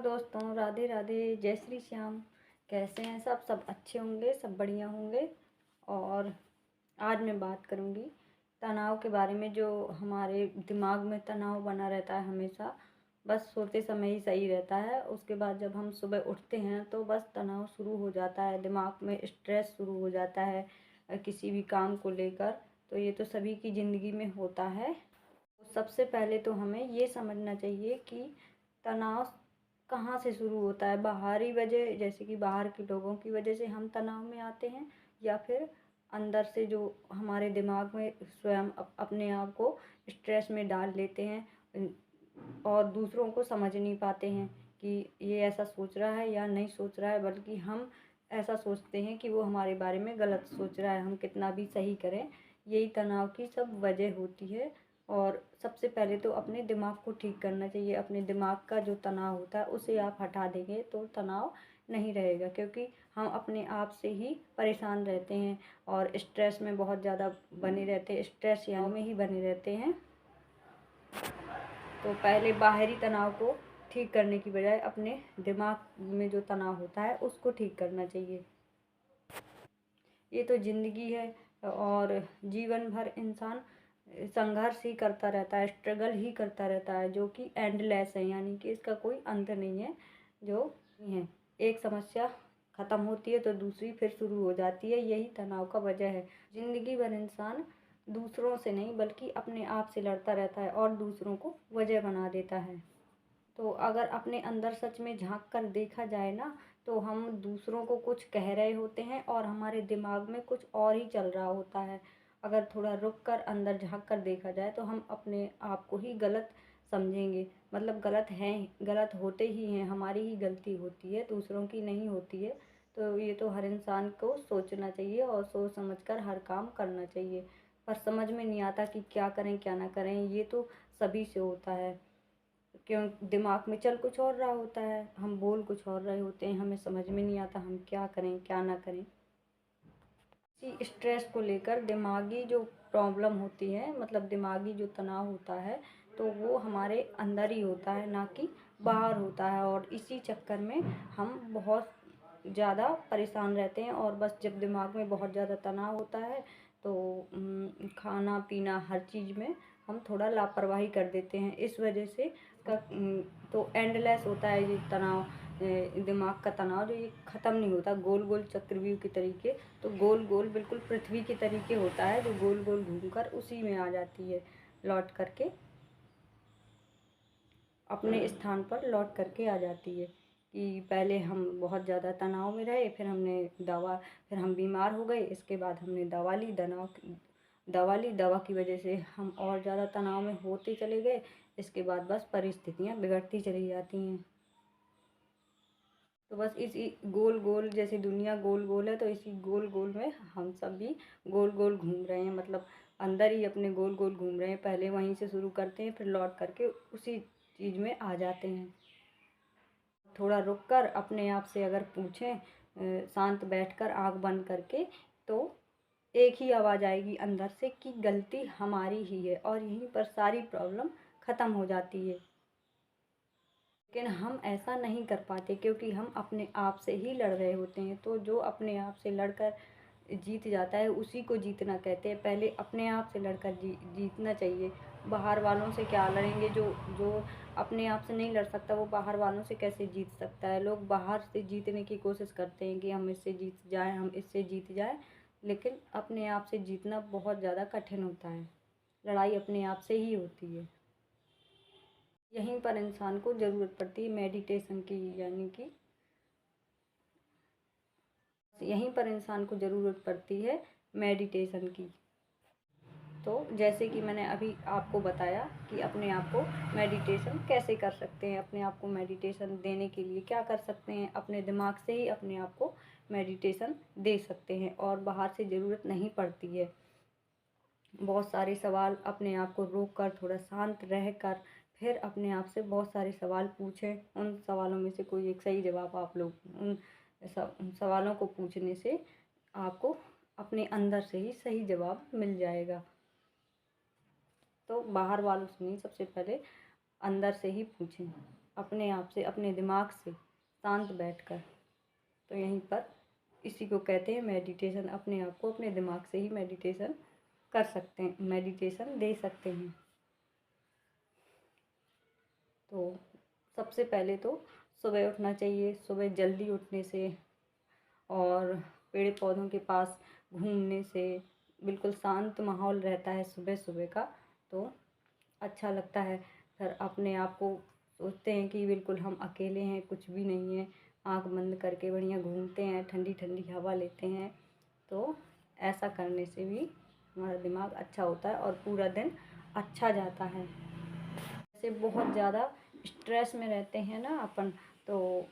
Hello दोस्तों, राधे राधे, जय श्री श्याम। कैसे हैं सब अच्छे होंगे, सब बढ़िया होंगे। और आज मैं बात करूंगी तनाव के बारे में। जो हमारे दिमाग में तनाव बना रहता है हमेशा, बस सोते समय ही सही रहता है। उसके बाद जब हम सुबह उठते हैं तो बस तनाव शुरू हो जाता है, दिमाग में स्ट्रेस शुरू हो जाता है किसी भी काम को लेकर। तो ये तो सभी की ज़िंदगी में होता है। सबसे पहले तो हमें ये समझना चाहिए कि तनाव कहाँ से शुरू होता है। बाहरी वजह, जैसे कि बाहर के लोगों की वजह से हम तनाव में आते हैं, या फिर अंदर से जो हमारे दिमाग में स्वयं अपने आप को स्ट्रेस में डाल लेते हैं और दूसरों को समझ नहीं पाते हैं कि ये ऐसा सोच रहा है या नहीं सोच रहा है, बल्कि हम ऐसा सोचते हैं कि वो हमारे बारे में गलत सोच रहा है, हम कितना भी सही करें। यही तनाव की सब वजह होती है। और सबसे पहले तो अपने दिमाग को ठीक करना चाहिए। अपने दिमाग का जो तनाव होता है उसे आप हटा देंगे तो तनाव नहीं रहेगा, क्योंकि हम अपने आप से ही परेशान रहते हैं और स्ट्रेस में बहुत ज़्यादा बने रहते हैं, स्ट्रेस या में ही बने रहते हैं। तो पहले बाहरी तनाव को ठीक करने की बजाय अपने दिमाग में जो तनाव होता है उसको ठीक करना चाहिए। ये तो ज़िंदगी है और जीवन भर इंसान संघर्ष ही करता रहता है, स्ट्रगल ही करता रहता है, जो कि एंडलेस है, यानी कि इसका कोई अंत नहीं है। जो है, एक समस्या ख़त्म होती है तो दूसरी फिर शुरू हो जाती है। यही तनाव का वजह है। ज़िंदगी भर इंसान दूसरों से नहीं बल्कि अपने आप से लड़ता रहता है और दूसरों को वजह बना देता है। तो अगर अपने अंदर सच में झांक कर देखा जाए ना, तो हम दूसरों को कुछ कह रहे होते हैं और हमारे दिमाग में कुछ और ही चल रहा होता है। अगर थोड़ा रुक कर अंदर झांक कर देखा जाए तो हम अपने आप को ही गलत समझेंगे। मतलब गलत हैं, गलत होते ही हैं, हमारी ही गलती होती है, दूसरों की नहीं होती है। तो ये तो हर इंसान को सोचना चाहिए और सोच समझ कर हर काम करना चाहिए। पर समझ में नहीं आता कि क्या करें क्या ना करें। ये तो सभी से होता है, क्यों दिमाग में चल कुछ और रहा होता है, हम बोल कुछ और रहे होते हैं, हमें समझ में नहीं आता हम क्या करें क्या ना करें। इसी स्ट्रेस को लेकर दिमागी जो प्रॉब्लम होती है, मतलब दिमागी जो तनाव होता है, तो वो हमारे अंदर ही होता है, ना कि बाहर होता है। और इसी चक्कर में हम बहुत ज़्यादा परेशान रहते हैं। और बस जब दिमाग में बहुत ज़्यादा तनाव होता है तो खाना पीना हर चीज़ में हम थोड़ा लापरवाही कर देते हैं। इस वजह से तो एंडलेस होता है ये तनाव। दिमाग का तनाव जो ये ख़त्म नहीं होता, गोल गोल चक्रव्यूह के तरीके। तो गोल गोल बिल्कुल पृथ्वी के तरीके होता है, जो गोल गोल घूमकर उसी में आ जाती है, लौट करके अपने स्थान पर लौट करके आ जाती है। कि पहले हम बहुत ज़्यादा तनाव में रहे, फिर फिर हम बीमार हो गए, इसके बाद हमने दवा ली, दवा की वजह से हम और ज़्यादा तनाव में होते चले गए। इसके बाद बस परिस्थितियाँ बिगड़ती चली जाती हैं। तो बस इसी गोल गोल, जैसे दुनिया गोल गोल है, तो इसी गोल गोल में हम सब भी गोल गोल घूम रहे हैं। मतलब अंदर ही अपने गोल गोल घूम रहे हैं। पहले वहीं से शुरू करते हैं, फिर लौट करके उसी चीज़ में आ जाते हैं। थोड़ा रुक कर अपने आप से अगर पूछें, शांत बैठकर आँख बंद करके, तो एक ही आवाज़ आएगी अंदर से कि गलती हमारी ही है, और यहीं पर सारी प्रॉब्लम ख़त्म हो जाती है। लेकिन हम ऐसा नहीं कर पाते, क्योंकि हम अपने आप से ही लड़ रहे होते हैं। तो जो अपने आप से लड़कर जीत जाता है उसी को जीतना कहते हैं। पहले अपने आप से लड़कर जीतना चाहिए। बाहर वालों से क्या लड़ेंगे? जो जो अपने आप से नहीं लड़ सकता वो बाहर वालों से कैसे जीत सकता है। लोग बाहर से जीतने की कोशिश करते हैं कि हम इससे जीत जाएं, हम इससे जीत जाएं, लेकिन अपने आप से जीतना बहुत ज़्यादा कठिन होता है। लड़ाई अपने आप से ही होती है। यहीं पर इंसान को ज़रूरत पड़ती है मेडिटेशन की, यानी कि यहीं पर इंसान को ज़रूरत पड़ती है मेडिटेशन की। तो जैसे कि मैंने अभी आपको बताया कि अपने आप को मेडिटेशन कैसे कर सकते हैं, अपने आप को मेडिटेशन देने के लिए क्या कर सकते हैं। अपने दिमाग से ही अपने आप को मेडिटेशन दे सकते हैं और बाहर से ज़रूरत नहीं पड़ती है। बहुत सारे सवाल अपने आप को रोक कर, थोड़ा शांत रह कर, फिर अपने आप से बहुत सारे सवाल पूछें। उन सवालों में से कोई एक सही जवाब आप लोग उन सवालों को पूछने से आपको अपने अंदर से ही सही जवाब मिल जाएगा। तो बाहर वालों से नहीं, सबसे पहले अंदर से ही पूछें। अपने आप से, अपने दिमाग से शांत बैठकर। तो यहीं पर इसी को कहते हैं मेडिटेशन। अपने आप को अपने दिमाग से ही मेडिटेशन कर सकते हैं, मेडिटेशन दे सकते हैं। तो सबसे पहले तो सुबह उठना चाहिए। सुबह जल्दी उठने से और पेड़ पौधों के पास घूमने से बिल्कुल शांत माहौल रहता है सुबह सुबह का, तो अच्छा लगता है। फिर अपने आप को सोचते हैं कि बिल्कुल हम अकेले हैं, कुछ भी नहीं है, आँख बंद करके बढ़िया घूमते हैं, ठंडी ठंडी हवा लेते हैं। तो ऐसा करने से भी हमारा दिमाग अच्छा होता है और पूरा दिन अच्छा जाता है। जैसे बहुत ज़्यादा स्ट्रेस में रहते हैं ना अपन, तो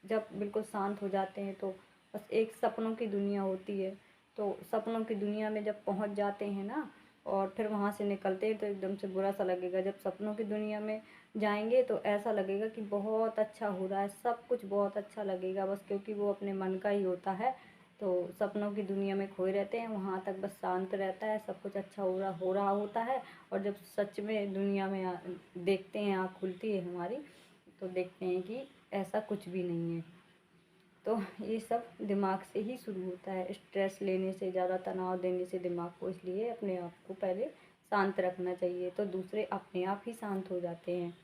जब बिल्कुल शांत हो जाते हैं तो बस एक सपनों की दुनिया होती है। तो सपनों की दुनिया में जब पहुंच जाते हैं ना और फिर वहां से निकलते हैं तो एकदम से बुरा सा लगेगा। जब सपनों की दुनिया में जाएंगे तो ऐसा लगेगा कि बहुत अच्छा हो रहा है, सब कुछ बहुत अच्छा लगेगा, बस क्योंकि वो अपने मन का ही होता है। तो सपनों की दुनिया में खोए रहते हैं, वहाँ तक बस शांत रहता है, सब कुछ अच्छा हो रहा होता है। और जब सच में दुनिया में देखते हैं, आँख खुलती है हमारी, तो देखते हैं कि ऐसा कुछ भी नहीं है। तो ये सब दिमाग से ही शुरू होता है। स्ट्रेस लेने से, ज़्यादा तनाव देने से दिमाग को, इसलिए अपने आप को पहले शांत रखना चाहिए, तो दूसरे अपने आप ही शांत हो जाते हैं।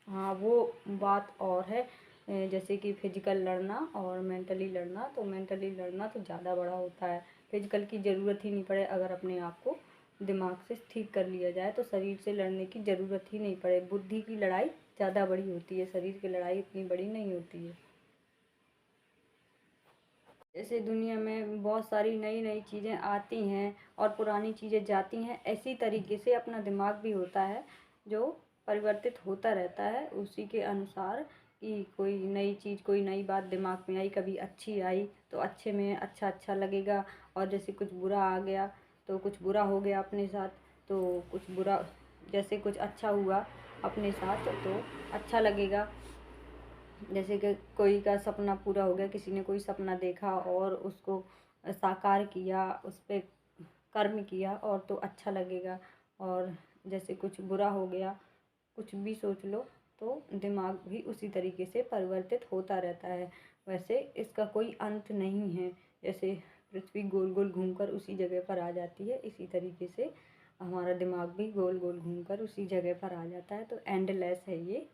हाँ, वो बात और है। जैसे कि फिजिकल लड़ना और मेंटली लड़ना, तो मेंटली लड़ना तो ज़्यादा बड़ा होता है। फिजिकल की ज़रूरत ही नहीं पड़े, अगर अपने आप को दिमाग से ठीक कर लिया जाए तो शरीर से लड़ने की ज़रूरत ही नहीं पड़े। बुद्धि की लड़ाई ज़्यादा बड़ी होती है, शरीर की लड़ाई इतनी बड़ी नहीं होती है। जैसे दुनिया में बहुत सारी नई नई चीज़ें आती हैं और पुरानी चीज़ें जाती हैं, इसी तरीके से अपना दिमाग भी होता है जो परिवर्तित होता रहता है उसी के अनुसार। कि कोई नई चीज़, कोई नई बात दिमाग में आई, कभी अच्छी आई तो अच्छे में अच्छा अच्छा लगेगा, और जैसे कुछ बुरा आ गया तो कुछ बुरा हो गया अपने साथ, तो कुछ बुरा, जैसे कुछ अच्छा हुआ अपने साथ तो अच्छा लगेगा। जैसे कि कोई का सपना पूरा हो गया, किसी ने कोई सपना देखा और उसको साकार किया, उस पर कर्म किया, और तो अच्छा लगेगा। और जैसे कुछ बुरा हो गया, कुछ भी सोच लो, तो दिमाग भी उसी तरीके से परिवर्तित होता रहता है। वैसे इसका कोई अंत नहीं है। जैसे पृथ्वी गोल गोल घूमकर उसी जगह पर आ जाती है, इसी तरीके से हमारा दिमाग भी गोल गोल घूमकर उसी जगह पर आ जाता है। तो एंडलेस है ये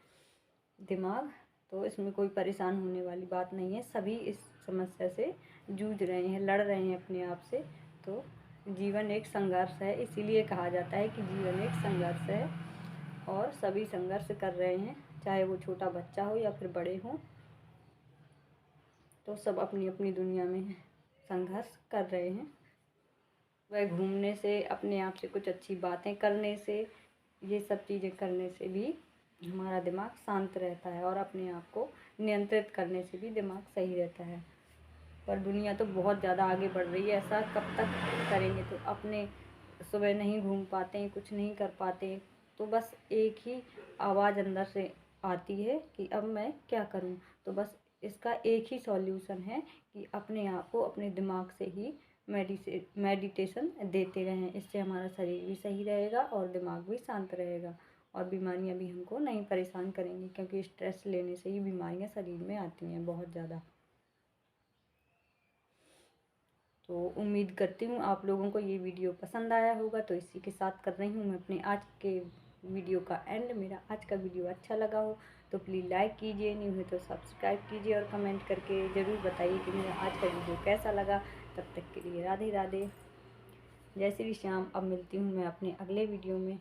दिमाग, तो इसमें कोई परेशान होने वाली बात नहीं है। सभी इस समस्या से जूझ रहे हैं, लड़ रहे हैं अपने आप से। तो जीवन एक संघर्ष है, इसीलिए कहा जाता है कि जीवन एक संघर्ष है, और सभी संघर्ष कर रहे हैं, चाहे वो छोटा बच्चा हो या फिर बड़े हों, तो सब अपनी अपनी दुनिया में संघर्ष कर रहे हैं। वह घूमने से, अपने आप से कुछ अच्छी बातें करने से, ये सब चीज़ें करने से भी हमारा दिमाग शांत रहता है, और अपने आप को नियंत्रित करने से भी दिमाग सही रहता है। पर दुनिया तो बहुत ज़्यादा आगे बढ़ रही है, ऐसा कब तक करेंगे? तो अपने सुबह नहीं घूम पाते हैं, कुछ नहीं कर पाते, तो बस एक ही आवाज़ अंदर से आती है कि अब मैं क्या करूं? तो बस इसका एक ही सॉल्यूशन है कि अपने आप को अपने दिमाग से ही मेडिटेशन देते रहें। इससे हमारा शरीर भी सही रहेगा और दिमाग भी शांत रहेगा, और बीमारियां भी हमको नहीं परेशान करेंगी, क्योंकि स्ट्रेस लेने से ही बीमारियां शरीर में आती हैं बहुत ज़्यादा। तो उम्मीद करती हूँ आप लोगों को ये वीडियो पसंद आया होगा। तो इसी के साथ कर रही हूँ मैं अपने आज के वीडियो का एंड। मेरा आज का वीडियो अच्छा लगा हो तो प्लीज़ लाइक कीजिए, नहीं हुए तो सब्सक्राइब कीजिए, और कमेंट करके ज़रूर बताइए कि मेरा आज का वीडियो कैसा लगा। तब तक के लिए राधे राधे, जय श्री श्याम। अब मिलती हूँ मैं अपने अगले वीडियो में।